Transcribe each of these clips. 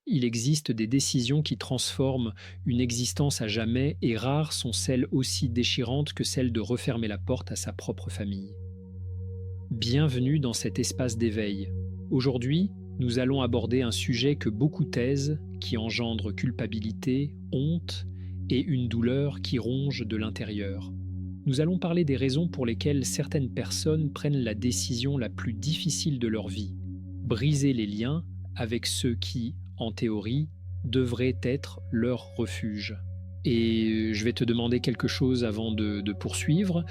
Il existe des décisions qui transforment une existence à jamais et rares sont celles aussi déchirantes que celle de refermer la porte à sa propre famille. Bienvenue dans cet espace d'éveil. Aujourd'hui, nous allons aborder un sujet que beaucoup taisent, qui engendre culpabilité, honte et une douleur qui ronge de l'intérieur. Nous allons parler des raisons pour lesquelles certaines personnes prennent la décision la plus difficile de leur vie, briser les liens avec ceux qui, en théorie, devraient être leur refuge. Et je vais te demander quelque chose avant de poursuivre.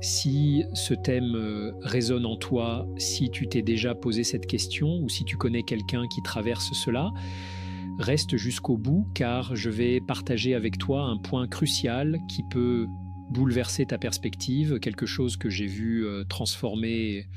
Si ce thème résonne en toi, si tu t'es déjà posé cette question ou si tu connais quelqu'un qui traverse cela, reste jusqu'au bout car je vais partager avec toi un point crucial qui peut bouleverser ta perspective, quelque chose que j'ai vu transformer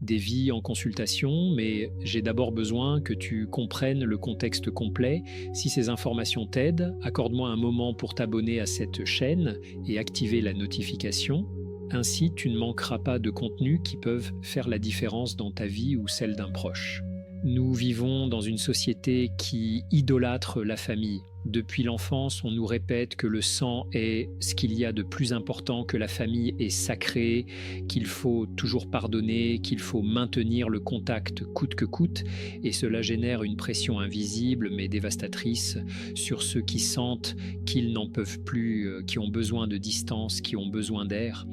des vies en consultation, mais j'ai d'abord besoin que tu comprennes le contexte complet. Si ces informations t'aident, accorde-moi un moment pour t'abonner à cette chaîne et activer la notification. Ainsi, tu ne manqueras pas de contenus qui peuvent faire la différence dans ta vie ou celle d'un proche. Nous vivons dans une société qui idolâtre la famille. Depuis l'enfance, on nous répète que le sang est ce qu'il y a de plus important, que la famille est sacrée, qu'il faut toujours pardonner, qu'il faut maintenir le contact coûte que coûte, et cela génère une pression invisible mais dévastatrice sur ceux qui sentent qu'ils n'en peuvent plus, qui ont besoin de distance, qui ont besoin d'air.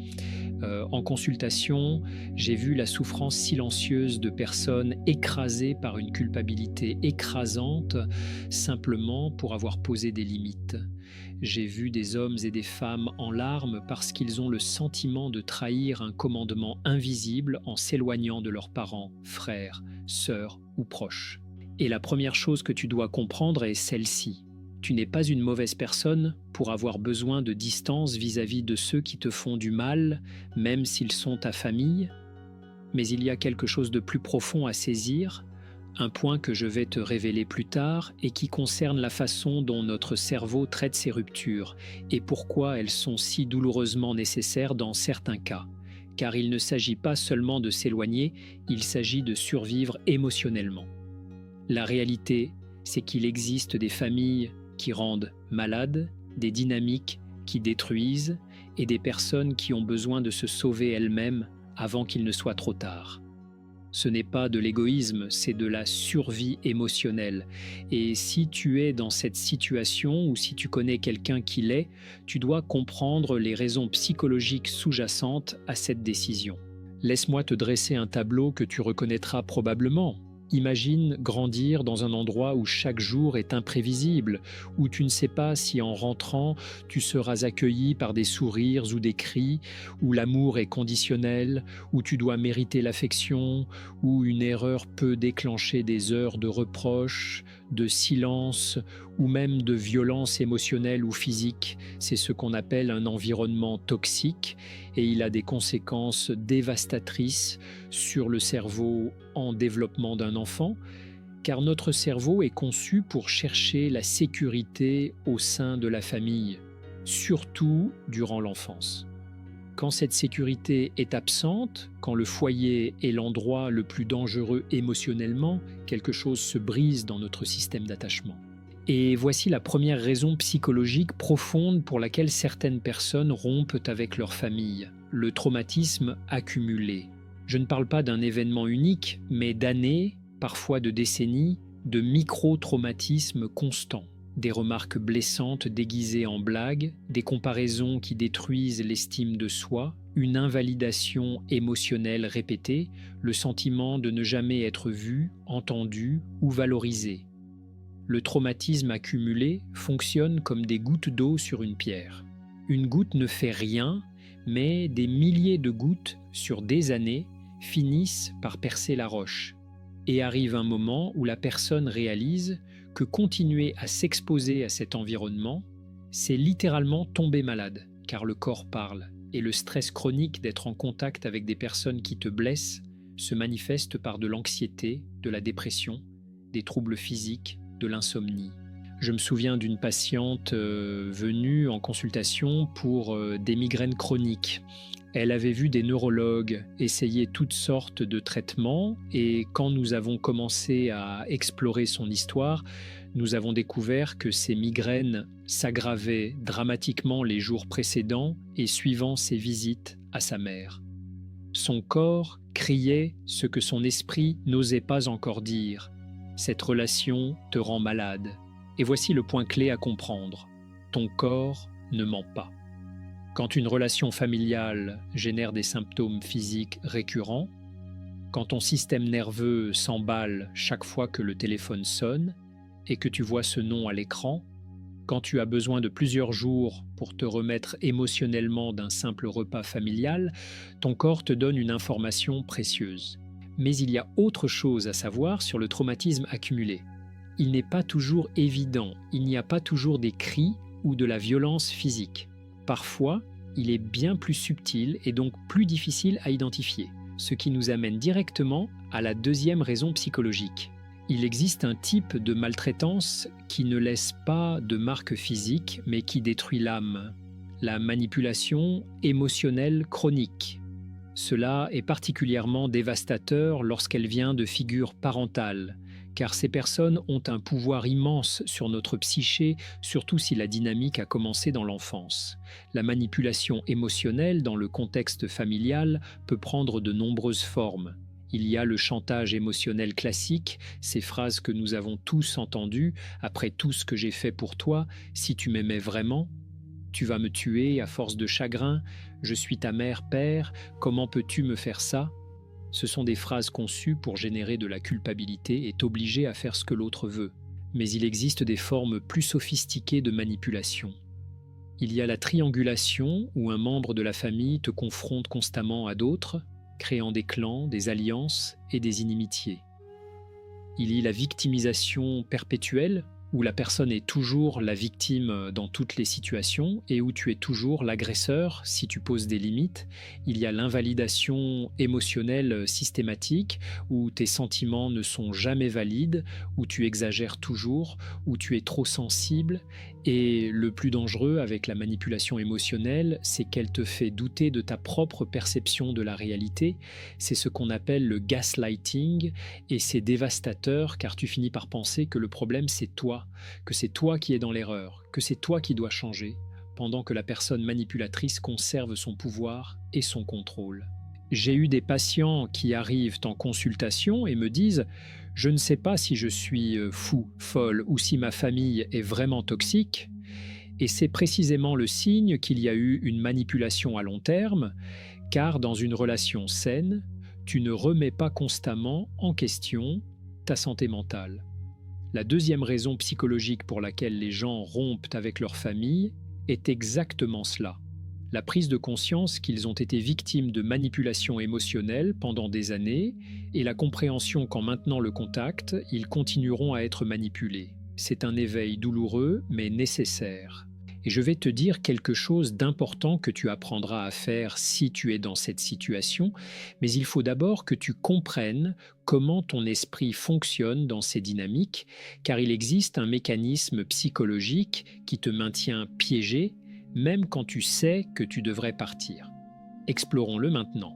En consultation, j'ai vu la souffrance silencieuse de personnes écrasées par une culpabilité écrasante simplement pour avoir posé des limites. J'ai vu des hommes et des femmes en larmes parce qu'ils ont le sentiment de trahir un commandement invisible en s'éloignant de leurs parents, frères, sœurs ou proches. Et la première chose que tu dois comprendre est celle-ci. Tu n'es pas une mauvaise personne pour avoir besoin de distance vis-à-vis de ceux qui te font du mal, même s'ils sont ta famille. Mais il y a quelque chose de plus profond à saisir, un point que je vais te révéler plus tard et qui concerne la façon dont notre cerveau traite ces ruptures et pourquoi elles sont si douloureusement nécessaires dans certains cas. Car il ne s'agit pas seulement de s'éloigner, il s'agit de survivre émotionnellement. La réalité, c'est qu'il existe des familles qui rendent malades, des dynamiques qui détruisent et des personnes qui ont besoin de se sauver elles-mêmes avant qu'il ne soit trop tard. Ce n'est pas de l'égoïsme, c'est de la survie émotionnelle. Et si tu es dans cette situation ou si tu connais quelqu'un qui l'est, tu dois comprendre les raisons psychologiques sous-jacentes à cette décision. Laisse-moi te dresser un tableau que tu reconnaîtras probablement. Imagine grandir dans un endroit où chaque jour est imprévisible, où tu ne sais pas si en rentrant, tu seras accueilli par des sourires ou des cris, où l'amour est conditionnel, où tu dois mériter l'affection, où une erreur peut déclencher des heures de reproches, de silence ou même de violence émotionnelle ou physique. C'est ce qu'on appelle un environnement toxique et il a des conséquences dévastatrices sur le cerveau en développement d'un enfant, car notre cerveau est conçu pour chercher la sécurité au sein de la famille, surtout durant l'enfance. Quand cette sécurité est absente, quand le foyer est l'endroit le plus dangereux émotionnellement, quelque chose se brise dans notre système d'attachement. Et voici la première raison psychologique profonde pour laquelle certaines personnes rompent avec leur famille, le traumatisme accumulé. Je ne parle pas d'un événement unique, mais d'années, parfois de décennies, de micro-traumatismes constants. Des remarques blessantes déguisées en blagues, des comparaisons qui détruisent l'estime de soi, une invalidation émotionnelle répétée, le sentiment de ne jamais être vu, entendu ou valorisé. Le traumatisme accumulé fonctionne comme des gouttes d'eau sur une pierre. Une goutte ne fait rien, mais des milliers de gouttes sur des années finissent par percer la roche. Et arrive un moment où la personne réalise que continuer à s'exposer à cet environnement, c'est littéralement tomber malade, car le corps parle, et le stress chronique d'être en contact avec des personnes qui te blessent se manifeste par de l'anxiété, de la dépression, des troubles physiques, de l'insomnie. Je me souviens d'une patiente venue en consultation pour des migraines chroniques. Elle avait vu des neurologues essayer toutes sortes de traitements et quand nous avons commencé à explorer son histoire, Nous avons découvert que ces migraines s'aggravaient dramatiquement les jours précédents et suivant ses visites à sa mère. Son corps criait ce que son esprit n'osait pas encore dire. Cette relation te rend malade. Et voici le point clé à comprendre. Ton corps ne ment pas. Quand une relation familiale génère des symptômes physiques récurrents, quand ton système nerveux s'emballe chaque fois que le téléphone sonne et que tu vois ce nom à l'écran, quand tu as besoin de plusieurs jours pour te remettre émotionnellement d'un simple repas familial, ton corps te donne une information précieuse. Mais il y a autre chose à savoir sur le traumatisme accumulé. Il n'est pas toujours évident, il n'y a pas toujours des cris ou de la violence physique. Parfois, il est bien plus subtil et donc plus difficile à identifier, ce qui nous amène directement à la deuxième raison psychologique. Il existe un type de maltraitance qui ne laisse pas de marque physique, mais qui détruit l'âme. La manipulation émotionnelle chronique. Cela est particulièrement dévastateur lorsqu'elle vient de figures parentales, car ces personnes ont un pouvoir immense sur notre psyché, surtout si la dynamique a commencé dans l'enfance. La manipulation émotionnelle dans le contexte familial peut prendre de nombreuses formes. Il y a le chantage émotionnel classique, ces phrases que nous avons tous entendues, après tout ce que j'ai fait pour toi, si tu m'aimais vraiment, tu vas me tuer à force de chagrin, je suis ta mère, père, comment peux-tu me faire ça? Ce sont des phrases conçues pour générer de la culpabilité et t'obliger à faire ce que l'autre veut. Mais il existe des formes plus sophistiquées de manipulation. Il y a la triangulation, où un membre de la famille te confronte constamment à d'autres, créant des clans, des alliances et des inimitiés. Il y a la victimisation perpétuelle, où la personne est toujours la victime dans toutes les situations et où tu es toujours l'agresseur si tu poses des limites. Il y a l'invalidation émotionnelle systématique, où tes sentiments ne sont jamais valides, où tu exagères toujours, où tu es trop sensible. Et le plus dangereux avec la manipulation émotionnelle, c'est qu'elle te fait douter de ta propre perception de la réalité. C'est ce qu'on appelle le gaslighting et c'est dévastateur car tu finis par penser que le problème c'est toi, que c'est toi qui es dans l'erreur, que c'est toi qui dois changer, pendant que la personne manipulatrice conserve son pouvoir et son contrôle. J'ai eu des patients qui arrivent en consultation et me disent « Je ne sais pas si je suis fou, folle ou si ma famille est vraiment toxique ». Et c'est précisément le signe qu'il y a eu une manipulation à long terme, car dans une relation saine, tu ne remets pas constamment en question ta santé mentale. La deuxième raison psychologique pour laquelle les gens rompent avec leur famille est exactement cela. La prise de conscience qu'ils ont été victimes de manipulation émotionnelle pendant des années et la compréhension qu'en maintenant le contact, ils continueront à être manipulés. C'est un éveil douloureux mais nécessaire. Et je vais te dire quelque chose d'important que tu apprendras à faire si tu es dans cette situation, mais il faut d'abord que tu comprennes comment ton esprit fonctionne dans ces dynamiques, car il existe un mécanisme psychologique qui te maintient piégé, même quand tu sais que tu devrais partir. Explorons-le maintenant.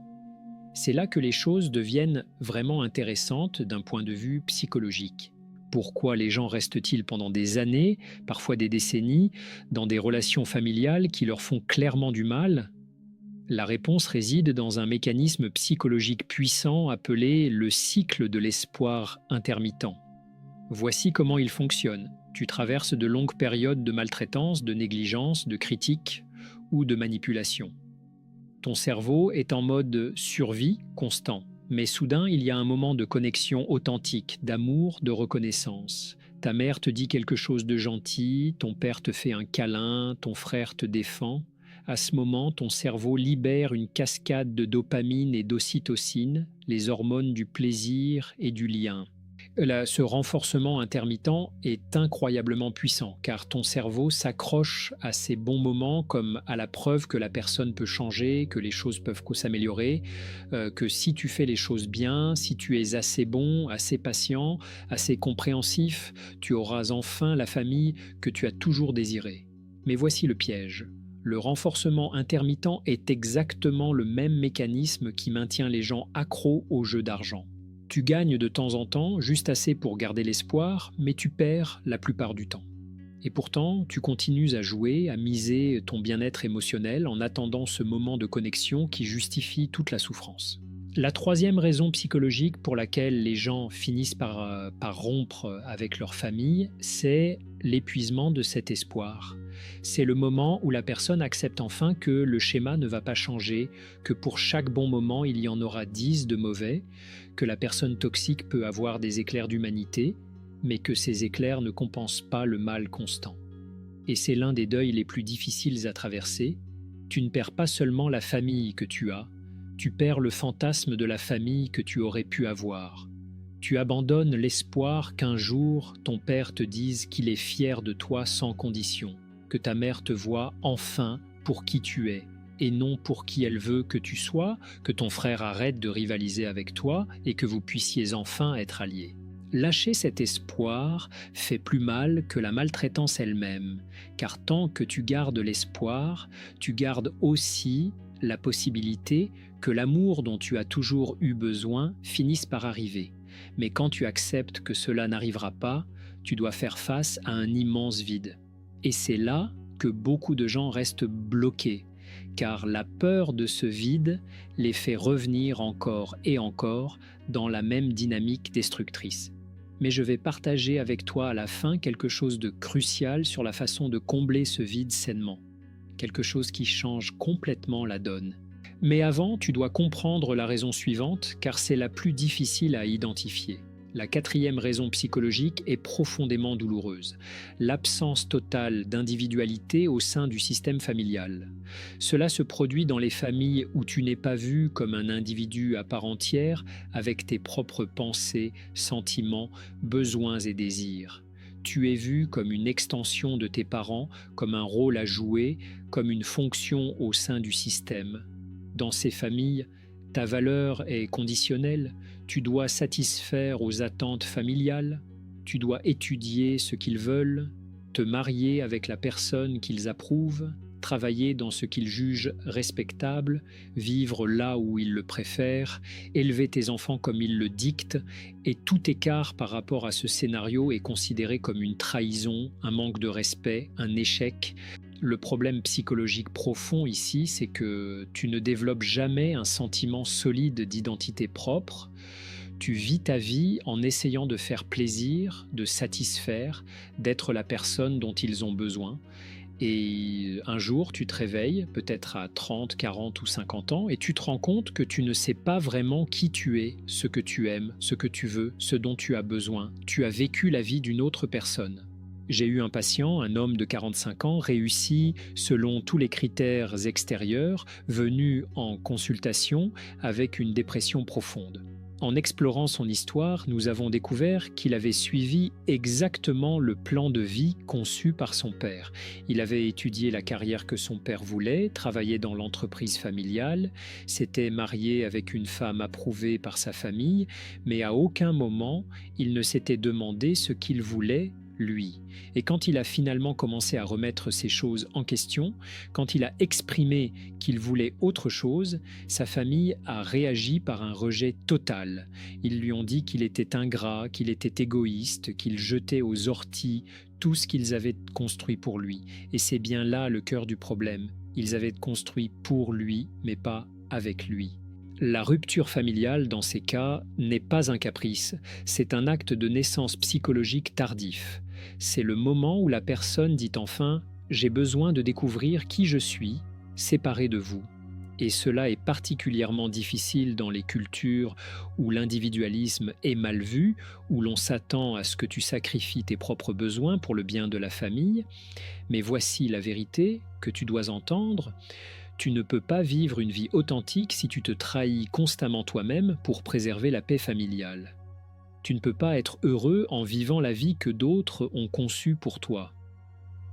C'est là que les choses deviennent vraiment intéressantes d'un point de vue psychologique. Pourquoi les gens restent-ils pendant des années, parfois des décennies, dans des relations familiales qui leur font clairement du mal? La réponse réside dans un mécanisme psychologique puissant appelé le cycle de l'espoir intermittent. Voici comment il fonctionne. Tu traverses de longues périodes de maltraitance, de négligence, de critique ou de manipulation. Ton cerveau est en mode survie constant. Mais soudain, il y a un moment de connexion authentique, d'amour, de reconnaissance. Ta mère te dit quelque chose de gentil, ton père te fait un câlin, ton frère te défend. À ce moment, ton cerveau libère une cascade de dopamine et d'ocytocine, les hormones du plaisir et du lien. Ce renforcement intermittent est incroyablement puissant car ton cerveau s'accroche à ces bons moments comme à la preuve que la personne peut changer, que les choses peuvent s'améliorer, que si tu fais les choses bien, si tu es assez bon, assez patient, assez compréhensif, tu auras enfin la famille que tu as toujours désirée. Mais voici le piège. Le renforcement intermittent est exactement le même mécanisme qui maintient les gens accros aux jeux d'argent. Tu gagnes de temps en temps, juste assez pour garder l'espoir, mais tu perds la plupart du temps. Et pourtant, tu continues à jouer, à miser ton bien-être émotionnel en attendant ce moment de connexion qui justifie toute la souffrance. La troisième raison psychologique pour laquelle les gens finissent par rompre avec leur famille, c'est l'épuisement de cet espoir. C'est le moment où la personne accepte enfin que le schéma ne va pas changer, que pour chaque bon moment, il y en aura 10 de mauvais, que la personne toxique peut avoir des éclairs d'humanité, mais que ces éclairs ne compensent pas le mal constant. Et c'est l'un des deuils les plus difficiles à traverser. Tu ne perds pas seulement la famille que tu as, tu perds le fantasme de la famille que tu aurais pu avoir. Tu abandonnes l'espoir qu'un jour ton père te dise qu'il est fier de toi sans condition, que ta mère te voit enfin pour qui tu es, et non pour qui elle veut que tu sois, que ton frère arrête de rivaliser avec toi et que vous puissiez enfin être alliés. Lâcher cet espoir fait plus mal que la maltraitance elle-même, car tant que tu gardes l'espoir, tu gardes aussi la possibilité que l'amour dont tu as toujours eu besoin finisse par arriver. Mais quand tu acceptes que cela n'arrivera pas, tu dois faire face à un immense vide. Et c'est là que beaucoup de gens restent bloqués, car la peur de ce vide les fait revenir encore et encore dans la même dynamique destructrice. Mais je vais partager avec toi à la fin quelque chose de crucial sur la façon de combler ce vide sainement. Quelque chose qui change complètement la donne. Mais avant, tu dois comprendre la raison suivante, car c'est la plus difficile à identifier. La quatrième raison psychologique est profondément douloureuse, l'absence totale d'individualité au sein du système familial. Cela se produit dans les familles où tu n'es pas vu comme un individu à part entière, avec tes propres pensées, sentiments, besoins et désirs. Tu es vu comme une extension de tes parents, comme un rôle à jouer, comme une fonction au sein du système. Dans ces familles, ta valeur est conditionnelle, tu dois satisfaire aux attentes familiales, tu dois étudier ce qu'ils veulent, te marier avec la personne qu'ils approuvent, travailler dans ce qu'ils jugent respectable, vivre là où ils le préfèrent, élever tes enfants comme ils le dictent, et tout écart par rapport à ce scénario est considéré comme une trahison, un manque de respect, un échec. Le problème psychologique profond ici, c'est que tu ne développes jamais un sentiment solide d'identité propre. Tu vis ta vie en essayant de faire plaisir, de satisfaire, d'être la personne dont ils ont besoin. Et un jour, tu te réveilles, peut-être à 30, 40 ou 50 ans, et tu te rends compte que tu ne sais pas vraiment qui tu es, ce que tu aimes, ce que tu veux, ce dont tu as besoin. Tu as vécu la vie d'une autre personne. J'ai eu un patient, un homme de 45 ans, réussi selon tous les critères extérieurs, venu en consultation avec une dépression profonde. En explorant son histoire, nous avons découvert qu'il avait suivi exactement le plan de vie conçu par son père. Il avait étudié la carrière que son père voulait, travaillé dans l'entreprise familiale, s'était marié avec une femme approuvée par sa famille, mais à aucun moment il ne s'était demandé ce qu'il voulait lui. Et quand il a finalement commencé à remettre ces choses en question, quand il a exprimé qu'il voulait autre chose, sa famille a réagi par un rejet total. Ils lui ont dit qu'il était ingrat, qu'il était égoïste, qu'il jetait aux orties tout ce qu'ils avaient construit pour lui. Et c'est bien là le cœur du problème. Ils avaient construit pour lui, mais pas avec lui. La rupture familiale, dans ces cas, n'est pas un caprice, c'est un acte de naissance psychologique tardif. C'est le moment où la personne dit enfin « j'ai besoin de découvrir qui je suis, séparé de vous ». Et cela est particulièrement difficile dans les cultures où l'individualisme est mal vu, où l'on s'attend à ce que tu sacrifies tes propres besoins pour le bien de la famille. Mais voici la vérité que tu dois entendre. Tu ne peux pas vivre une vie authentique si tu te trahis constamment toi-même pour préserver la paix familiale. Tu ne peux pas être heureux en vivant la vie que d'autres ont conçue pour toi.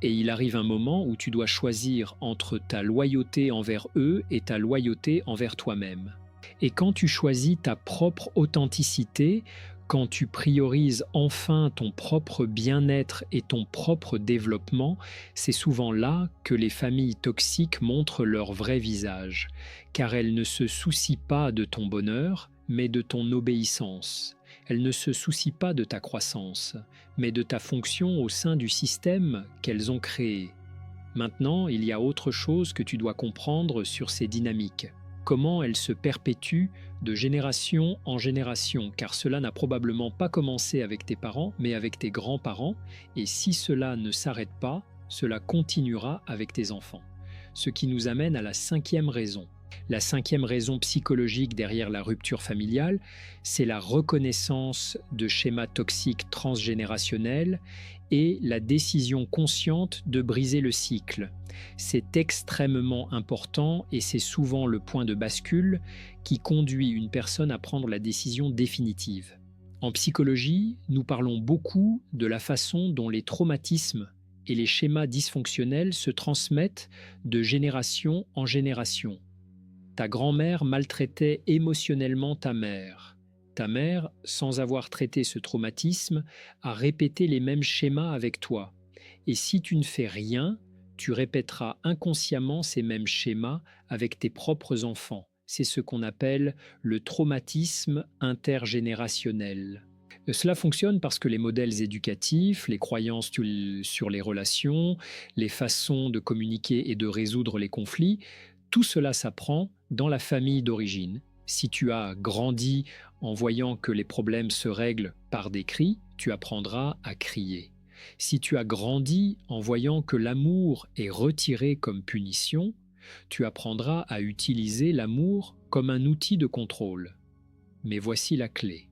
Et il arrive un moment où tu dois choisir entre ta loyauté envers eux et ta loyauté envers toi-même. Et quand tu choisis ta propre authenticité, quand tu priorises enfin ton propre bien-être et ton propre développement, c'est souvent là que les familles toxiques montrent leur vrai visage, car elles ne se soucient pas de ton bonheur, mais de ton obéissance. Elles ne se soucient pas de ta croissance, mais de ta fonction au sein du système qu'elles ont créé. Maintenant, il y a autre chose que tu dois comprendre sur ces dynamiques. Comment elles se perpétuent de génération en génération, car cela n'a probablement pas commencé avec tes parents, mais avec tes grands-parents, et si cela ne s'arrête pas, cela continuera avec tes enfants. Ce qui nous amène à la cinquième raison. La cinquième raison psychologique derrière la rupture familiale, c'est la reconnaissance de schémas toxiques transgénérationnels et la décision consciente de briser le cycle. C'est extrêmement important et c'est souvent le point de bascule qui conduit une personne à prendre la décision définitive. En psychologie, nous parlons beaucoup de la façon dont les traumatismes et les schémas dysfonctionnels se transmettent de génération en génération. Ta grand-mère maltraitait émotionnellement ta mère. Ta mère, sans avoir traité ce traumatisme, a répété les mêmes schémas avec toi. Et si tu ne fais rien, tu répéteras inconsciemment ces mêmes schémas avec tes propres enfants. C'est ce qu'on appelle le traumatisme intergénérationnel. Cela fonctionne parce que les modèles éducatifs, les croyances sur les relations, les façons de communiquer et de résoudre les conflits, tout cela s'apprend dans la famille d'origine. Si tu as grandi en voyant que les problèmes se règlent par des cris, tu apprendras à crier. Si tu as grandi en voyant que l'amour est retiré comme punition, tu apprendras à utiliser l'amour comme un outil de contrôle. Mais voici la clé.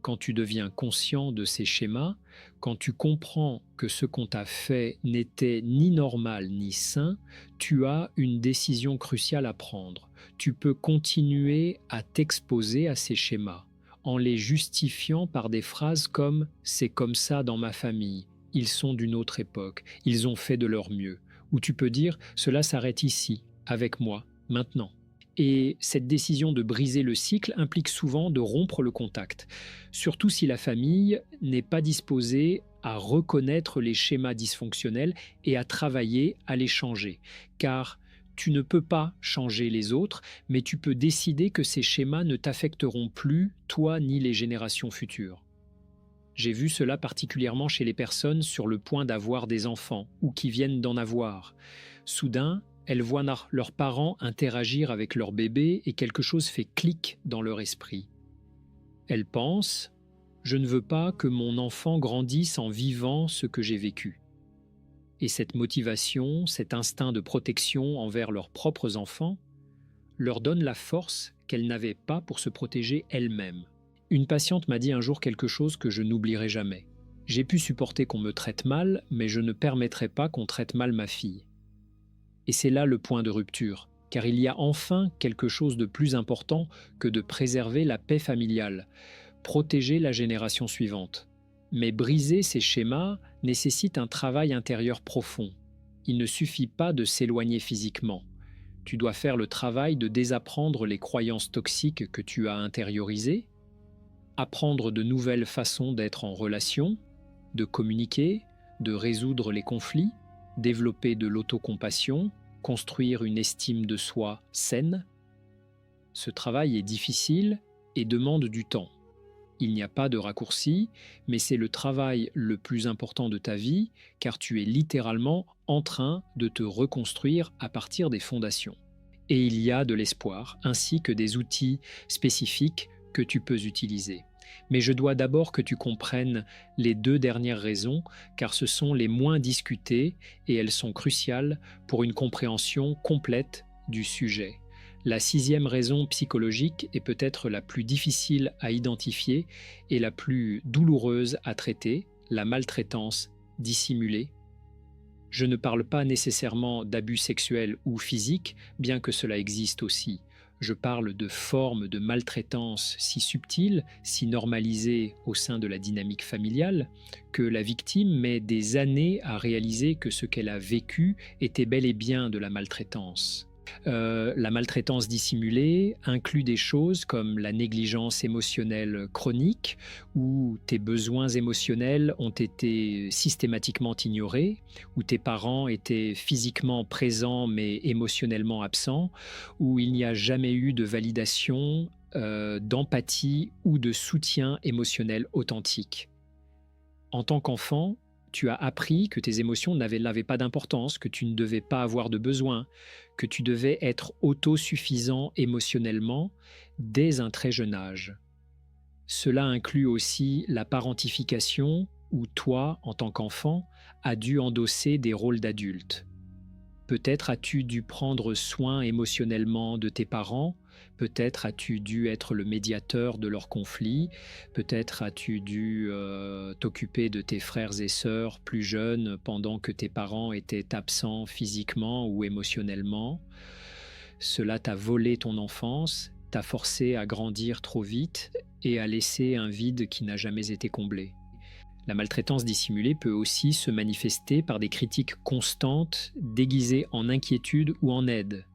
Quand tu deviens conscient de ces schémas, quand tu comprends que ce qu'on t'a fait n'était ni normal ni sain, tu as une décision cruciale à prendre. Tu peux continuer à t'exposer à ces schémas en les justifiant par des phrases comme « c'est comme ça dans ma famille »,« ils sont d'une autre époque »,« ils ont fait de leur mieux », ou tu peux dire « cela s'arrête ici, avec moi, maintenant ». Et cette décision de briser le cycle implique souvent de rompre le contact, surtout si la famille n'est pas disposée à reconnaître les schémas dysfonctionnels et à travailler à les changer. Car tu ne peux pas changer les autres, mais tu peux décider que ces schémas ne t'affecteront plus, toi ni les générations futures. J'ai vu cela particulièrement chez les personnes sur le point d'avoir des enfants ou qui viennent d'en avoir. Soudain, elles voient leurs parents interagir avec leur bébé et quelque chose fait clic dans leur esprit. Elles pensent « Je ne veux pas que mon enfant grandisse en vivant ce que j'ai vécu ». Et cette motivation, cet instinct de protection envers leurs propres enfants, leur donne la force qu'elles n'avaient pas pour se protéger elles-mêmes. Une patiente m'a dit un jour quelque chose que je n'oublierai jamais. « J'ai pu supporter qu'on me traite mal, mais je ne permettrai pas qu'on traite mal ma fille. » Et c'est là le point de rupture, car il y a enfin quelque chose de plus important que de préserver la paix familiale, protéger la génération suivante. Mais briser ces schémas nécessite un travail intérieur profond. Il ne suffit pas de s'éloigner physiquement. Tu dois faire le travail de désapprendre les croyances toxiques que tu as intériorisées, apprendre de nouvelles façons d'être en relation, de communiquer, de résoudre les conflits, développer de l'autocompassion, construire une estime de soi saine. Ce travail est difficile et demande du temps. Il n'y a pas de raccourci, mais c'est le travail le plus important de ta vie, car tu es littéralement en train de te reconstruire à partir des fondations. Et il y a de l'espoir, ainsi que des outils spécifiques que tu peux utiliser. Mais je dois d'abord que tu comprennes les deux dernières raisons, car ce sont les moins discutées et elles sont cruciales pour une compréhension complète du sujet. La sixième raison psychologique est peut-être la plus difficile à identifier et la plus douloureuse à traiter, la maltraitance dissimulée. Je ne parle pas nécessairement d'abus sexuels ou physiques, bien que cela existe aussi. Je parle de formes de maltraitance si subtiles, si normalisées au sein de la dynamique familiale, que la victime met des années à réaliser que ce qu'elle a vécu était bel et bien de la maltraitance. La maltraitance dissimulée inclut des choses comme la négligence émotionnelle chronique, où tes besoins émotionnels ont été systématiquement ignorés, où tes parents étaient physiquement présents mais émotionnellement absents, où il n'y a jamais eu de validation d'empathie ou de soutien émotionnel authentique. En tant qu'enfant, tu as appris que tes émotions n'avaient pas d'importance, que tu ne devais pas avoir de besoin, que tu devais être autosuffisant émotionnellement dès un très jeune âge. Cela inclut aussi la parentification où toi, en tant qu'enfant, as dû endosser des rôles d'adulte. Peut-être as-tu dû prendre soin émotionnellement de tes parents, peut-être as-tu dû être le médiateur de leurs conflits, peut-être as-tu dû t'occuper de tes frères et sœurs plus jeunes pendant que tes parents étaient absents physiquement ou émotionnellement. Cela t'a volé ton enfance, t'a forcé à grandir trop vite et à laisser un vide qui n'a jamais été comblé. La maltraitance dissimulée peut aussi se manifester par des critiques constantes déguisées en inquiétude ou en aide,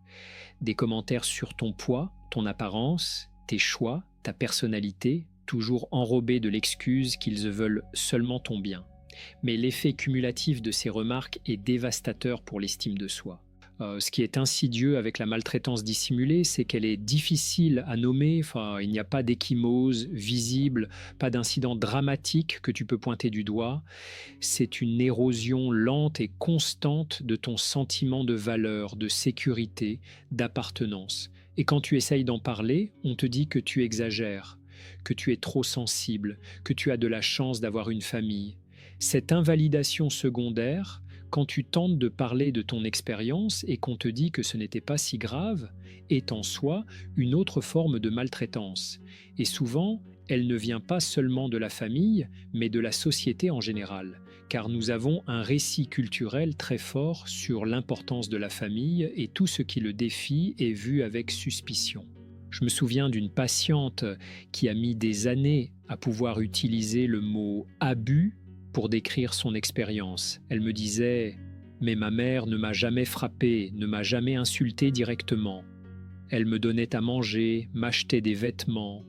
des commentaires sur ton poids, ton apparence, tes choix, ta personnalité, toujours enrobés de l'excuse qu'ils veulent seulement ton bien. Mais l'effet cumulatif de ces remarques est dévastateur pour l'estime de soi. Ce qui est insidieux avec la maltraitance dissimulée, c'est qu'elle est difficile à nommer. Enfin, il n'y a pas d'échymose visible, pas d'incident dramatique que tu peux pointer du doigt. C'est une érosion lente et constante de ton sentiment de valeur, de sécurité, d'appartenance. Et quand tu essayes d'en parler, on te dit que tu exagères, que tu es trop sensible, que tu as de la chance d'avoir une famille. Cette invalidation secondaire, quand tu tentes de parler de ton expérience et qu'on te dit que ce n'était pas si grave, est en soi une autre forme de maltraitance. Et souvent, elle ne vient pas seulement de la famille, mais de la société en général, car nous avons un récit culturel très fort sur l'importance de la famille et tout ce qui le défie est vu avec suspicion. Je me souviens d'une patiente qui a mis des années à pouvoir utiliser le mot « abus » pour décrire son expérience. Elle me disait « Mais ma mère ne m'a jamais frappé, ne m'a jamais insulté directement. Elle me donnait à manger, m'achetait des vêtements. »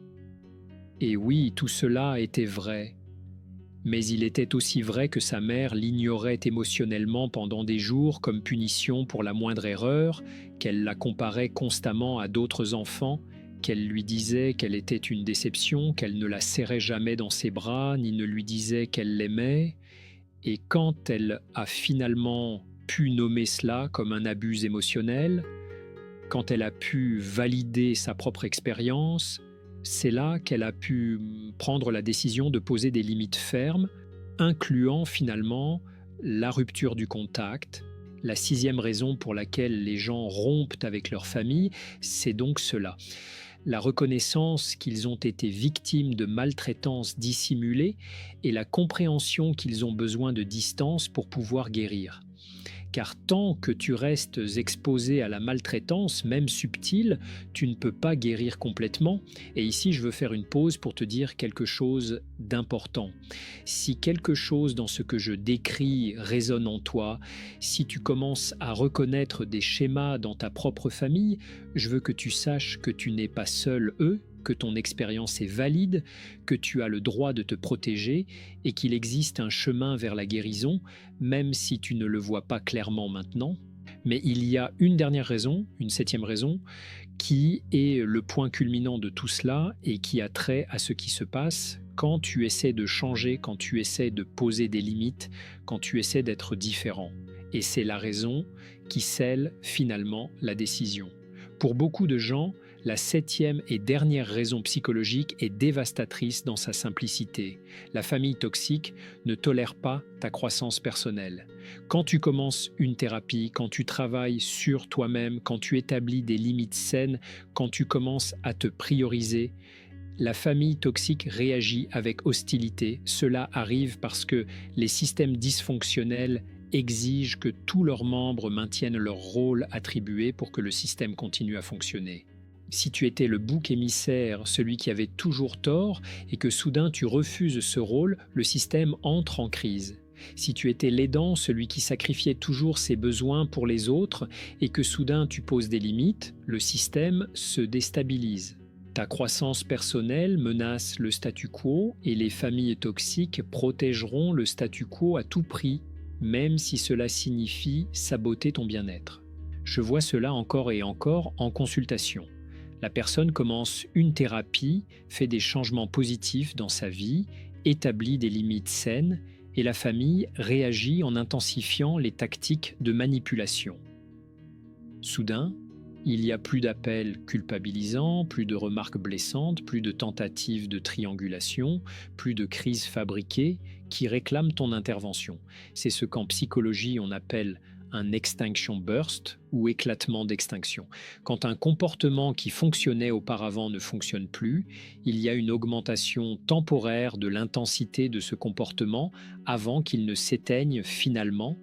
Et oui, tout cela était vrai. Mais il était aussi vrai que sa mère l'ignorait émotionnellement pendant des jours comme punition pour la moindre erreur, qu'elle la comparait constamment à d'autres enfants, qu'elle lui disait qu'elle était une déception, qu'elle ne la serrait jamais dans ses bras, ni ne lui disait qu'elle l'aimait. Et quand elle a finalement pu nommer cela comme un abus émotionnel, quand elle a pu valider sa propre expérience, c'est là qu'elle a pu prendre la décision de poser des limites fermes, incluant finalement la rupture du contact. La 6e raison pour laquelle les gens rompent avec leur famille, c'est donc cela. La reconnaissance qu'ils ont été victimes de maltraitance dissimulée et la compréhension qu'ils ont besoin de distance pour pouvoir guérir. Car tant que tu restes exposé à la maltraitance, même subtile, tu ne peux pas guérir complètement. Et ici, je veux faire une pause pour te dire quelque chose d'important. Si quelque chose dans ce que je décris résonne en toi, si tu commences à reconnaître des schémas dans ta propre famille, je veux que tu saches que tu n'es pas seul, que ton expérience est valide, que tu as le droit de te protéger et qu'il existe un chemin vers la guérison, même si tu ne le vois pas clairement maintenant. Mais il y a une dernière raison, une 7e raison, qui est le point culminant de tout cela et qui a trait à ce qui se passe quand tu essaies de changer, quand tu essaies de poser des limites, quand tu essaies d'être différent. Et c'est la raison qui scelle finalement la décision. Pour beaucoup de gens, la 7e et dernière raison psychologique est dévastatrice dans sa simplicité. La famille toxique ne tolère pas ta croissance personnelle. Quand tu commences une thérapie, quand tu travailles sur toi-même, quand tu établis des limites saines, quand tu commences à te prioriser, la famille toxique réagit avec hostilité. Cela arrive parce que les systèmes dysfonctionnels exigent que tous leurs membres maintiennent leur rôle attribué pour que le système continue à fonctionner. Si tu étais le bouc émissaire, celui qui avait toujours tort, et que soudain tu refuses ce rôle, le système entre en crise. Si tu étais l'aidant, celui qui sacrifiait toujours ses besoins pour les autres, et que soudain tu poses des limites, le système se déstabilise. Ta croissance personnelle menace le statu quo, et les familles toxiques protégeront le statu quo à tout prix, même si cela signifie saboter ton bien-être. Je vois cela encore et encore en consultation. La personne commence une thérapie, fait des changements positifs dans sa vie, établit des limites saines et la famille réagit en intensifiant les tactiques de manipulation. Soudain, il y a plus d'appels culpabilisants, plus de remarques blessantes, plus de tentatives de triangulation, plus de crises fabriquées qui réclament ton intervention. C'est ce qu'en psychologie on appelle un extinction burst ou éclatement d'extinction. Quand un comportement qui fonctionnait auparavant ne fonctionne plus, il y a une augmentation temporaire de l'intensité de ce comportement avant qu'il ne s'éteigne finalement